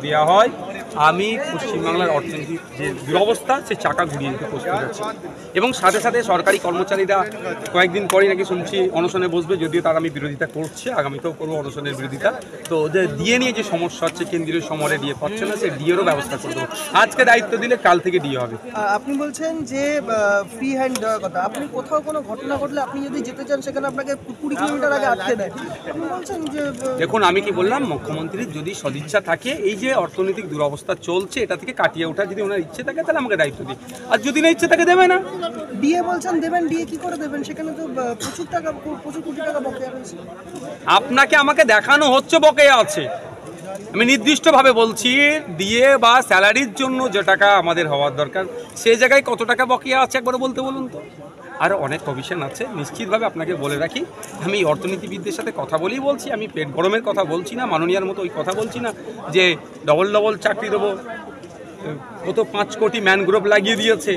দেওয়া হয় আমি পশ্চিমবাংলার অর্থনীতির যে দুরবস্থা সে চাকা ঘুরিয়ে দিতে প্রস্তুত আছি। এবং সাথে সাথে সরকারি কর্মচারীরা কয়েকদিন পরেই নাকি শুনছি অনশনে বসবে, যদিও তার আমি বিরোধিতা করছি, আগামীতেও করবো অনশনের বিরোধিতা। তো ওদের ডিএ নিয়ে যে সমস্যা হচ্ছে, কেন্দ্রীয় সমরে ডিএ পাচ্ছে না, সে ডিএরও ব্যবস্থা করে দেবো। আজকে দায়িত্ব দিলে কাল থেকে ডিএ হবে। আপনি বলছেন যে ফ্রি হ্যান্ড দেওয়ার কথা, আপনি কোথাও কোনো ঘটনা ঘটলে আপনি যদি যেতে চান সেখানে আপনাকে 20 কিলোমিটার আগে আটকে দেয়, আপনি বলছেন যে দেখুন আমি কি বললাম, মুখ্যমন্ত্রীর যদি সদিচ্ছা থাকে, এই যে অর্থনৈতিক দুরবস্থা চলছে এটা থেকে কাটিয়ে ওঠা যদি ওনার ইচ্ছে থাকে তাহলে আমাকে দায়িত্ব দিই, আর যদি না ইচ্ছে থাকে দেবে না। ডিএ বলছেন দেবেন, ডিএ কি করে দেবেন? সেখানে তো প্রচুর কোটি টাকা বকেয়া রয়েছে। আপনাকে আমাকে দেখানো হচ্ছে বকেয়া আছে, আমি নির্দিষ্টভাবে বলছি ডিএ বা স্যালারির জন্য যে টাকা আমাদের হওয়ার দরকার সেই জায়গায় কত টাকা বকেয়া আছে একবার বলতে বলুন তো। আরও অনেক কমিশন আছে, নিশ্চিতভাবে আপনাকে বলে রাখি আমি অর্থনীতিবিদদের সাথে কথা বলেই বলছি, আমি পেট গরমের কথা বলছি না, মাননীয়ার মতো ওই কথা বলছি না যে ডবল চাকরি দেবো, কত 5 কোটি ম্যানগ্রোভ লাগিয়ে দিয়েছে,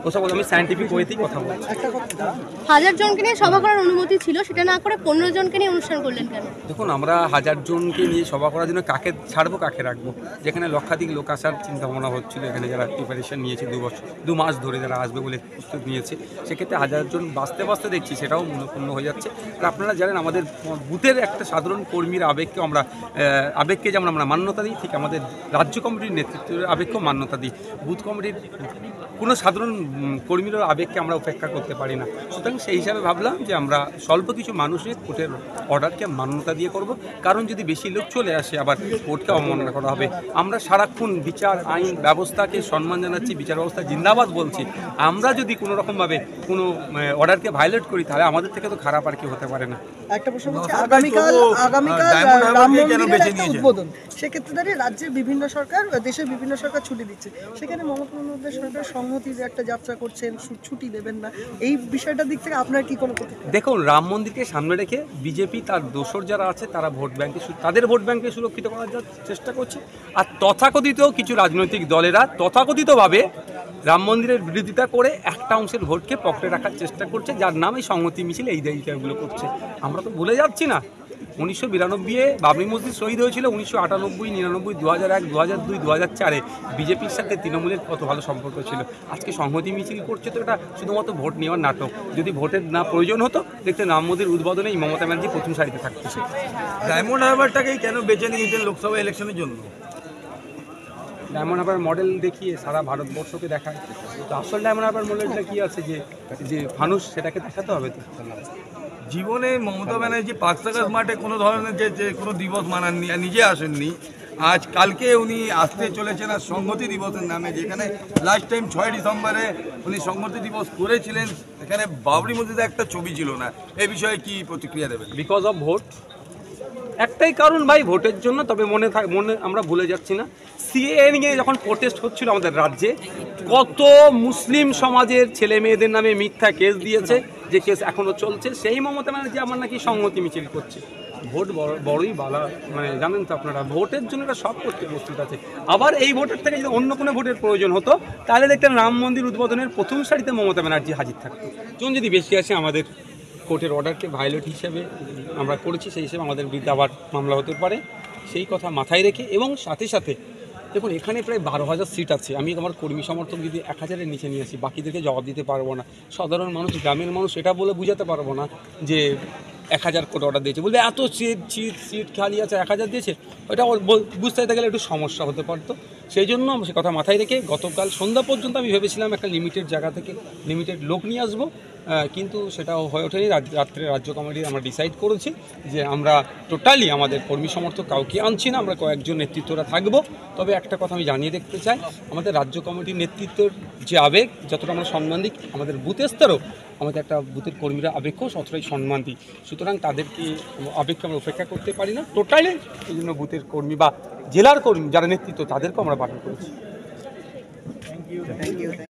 ওসব আমি সায়েন্টিফিক ওয়েতেই কথা বলছি। 1000 জনকে নিয়ে সভা করার অনুমতি ছিল, সেটা না করে 15 জনকে নিয়ে অনুষ্ঠান করলেন কেন? দেখুন আমরা 1000 জনকে নিয়ে সভা করার জন্য কাকে ছাড়বো কাকে রাখবো, যেখানে লক্ষাধিক লোক আসার চিন্তাভাবনা হচ্ছিল, এখানে যারা প্রিপারেশন নিয়েছে 2 মাস ধরে যারা আসবে বলে প্রস্তুত নিয়েছে, সেক্ষেত্রে 1000 জন বাঁচতে দেখছি সেটাও মূল্যপূর্ণ হয়ে যাচ্ছে। আর আপনারা জানেন আমাদের বুথের একটা সাধারণ কর্মীর আবেগকে যেমন আমরা মান্যতা দিই, ঠিক আমাদের রাজ্য কমিটির নেতৃত্বের আবেগকেও মান্যতা দিই। বুথ কমিটির কোনো সাধারণ কর্মীর আবেগকে আমরা উপেক্ষা করতে পারি না। সুতরাং সেই হিসাবে ভাবলাম যে আমরা স্বল্প কিছু মানুষের কোর্টের অর্ডারকে মান্যতা দিয়ে করব, কারণ যদি বেশি লোক চলে আসে আবার কোর্টকে অবমাননা করা হবে। আমরা সারাক্ষণ বিচার আইন ব্যবস্থাকে সম্মান জানাচ্ছি, বিচার ব্যবস্থা জিন্দাবাদ বলছি। আমরা যদি কোনো রকমভাবে কোনো অর্ডারকে ভায়োলেট করি তাহলে আমাদের থেকে তো খারাপ আর কি হতে পারে না। একটা প্রশ্ন হচ্ছে আগামীকাল রাম মন্দিরের একটা উদ্বোধন, সেক্ষেত্রে দাঁড়িয়ে রাজ্যের বিভিন্ন সরকার, দেশের বিভিন্ন সরকার ছুটি দিচ্ছে, সেখানে মমতা বন্দ্যোপাধ্যায় সরকার সংহতির একটা যাত্রা করছেন, ছুটি দেবেন না, এই বিষয়টার দিক থেকে আপনার কি কোনো প্রতিক্রিয়া? দেখুন রাম মন্দিরকে সামনে রেখে বিজেপি তার দোসর যারা আছে তারা তাদের ভোট ব্যাংকে সুরক্ষিত করার চেষ্টা করছে, আর তথাকথিত কিছু রাজনৈতিক দলেরা তথাকথিতভাবে রাম মন্দিরের বিরোধিতা করে একটা অংশের ভোটকে পকেটে রাখার চেষ্টা করছে, যার নামে সংহতি মিছিল এই দায়িত্বগুলো করছে। আমরা তো ভুলে যাচ্ছি না 1992-এ বাবরি মসজিদ শহীদ হয়েছিল, 1998, 99, 2001, 2002, 2004-এ বিজেপির সাথে তৃণমূলের কত ভালো সম্পর্ক ছিল। আজকে সংহতি মিছিল করছে, তো এটা শুধুমাত্র ভোট নেওয়ার নাটক। যদি ভোটের না প্রয়োজন হতো দেখতে রাম মন্দির উদ্বোধনে মমতা ব্যানার্জি প্রথম সারিতে থাকতেছে। ডায়মন্ড হারবারটাকেই কেন বেছে নিয়েছেন লোকসভা ইলেকশনের জন্য? ডায়মন্ড হারবার মডেল দেখিয়ে সারা ভারতবর্ষকে দেখায়, তো আসল ডায়মন্ড হারবার মডেলটা কি আছে যে মানুষ সেটাকে দেখাতে হবে। তো জীবনে মমতা ব্যানার্জি পাঁচটাকাশ মাঠে কোনো ধরনের যে কোনো দিবস মানাননি, নিজে আসেননি। আজ কালকে উনি আসতে চলেছেন আর সংহতি দিবসের নামে, যেখানে লাস্ট টাইম 6 ডিসেম্বরে উনি সংহতি দিবস করেছিলেন, এখানে বাবরি মসজিদে একটা ছবি ছিল না। এই বিষয়ে কি প্রতিক্রিয়া দেবেন? বিকজ অফ ভোট, একটাই কারণ ভাই, ভোটের জন্য। তবে মনে আমরা ভুলে যাচ্ছি না সিএএ নিয়ে যখন প্রোটেস্ট হচ্ছিল আমাদের রাজ্যে, কত মুসলিম সমাজের ছেলে মেয়েদের নামে মিথ্যা কেস দিয়েছে, যে কেস এখনো চলছে। সেই মমতা ব্যানার্জি আমার নাকি সংহতি মিছিল করছে। ভোট বড়ই বালা, মানে জানেন তো আপনারা, ভোটের জন্য এটা সব করতে প্রস্তুত আছে। আবার এই ভোটের থেকে যদি অন্য কোনো ভোটের প্রয়োজন হতো তাহলে দেখতেন রাম মন্দির উদ্বোধনের প্রথম সারিতে মমতা ব্যানার্জি হাজির থাকতো। জন যদি বেশি আসে আমাদের কোর্টের অর্ডারকে ভায়োলেট হিসেবে আমরা করেছি, সেই হিসেবে আমাদের বিরুদ্ধে আবার মামলা হতে পারে, সেই কথা মাথায় রেখে। এবং সাথে সাথে দেখুন এখানে প্রায় 12,000 সিট আছে, আমি আমার কর্মী সমর্থক যদি 1000-এর নিচে নিয়ে আসি বাকিদেরকে জবাব দিতে পারবো না। সাধারণ মানুষ, গ্রামের মানুষ এটা বলে বুঝাতে পারবো না যে 1000 কোটি অর্ডার দিয়েছে, বলবে এত সিট খালি আছে 1000 দিয়েছে, ওটা বুঝতে গেলে একটু সমস্যা হতে পারতো। সেই জন্য সে কথা মাথায় রেখে গতকাল সন্ধ্যা পর্যন্ত আমি ভেবেছিলাম একটা লিমিটেড জায়গা থেকে লিমিটেড লোক নিয়ে আসবো, কিন্তু সেটাও হয়ে ওঠেনি। রাত্রে রাজ্য কমিটি আমরা ডিসাইড করেছি যে আমরা টোটালি আমাদের কর্মী সমর্থক কাউকে আনছি না, আমরা কয়েকজন নেতৃত্বরা থাকবো। তবে একটা কথা আমি জানিয়ে দেখতে চাই, আমাদের রাজ্য কমিটির নেতৃত্বের যে আবেগ যতটা আমরা সম্মান দিই, আমাদের বুথ স্তরেও আমাদের একটা বুথের কর্মীরা আবেগকেও ততটাই সম্মান দিই। সুতরাং তাদেরকে আবেগকে আমরা উপেক্ষা করতে পারি না টোটালি। এই জন্য বুথের কর্মী বা জেলার কর্মী যারা নেতৃত্ব তাদেরকেও আমরা বারণ করেছি।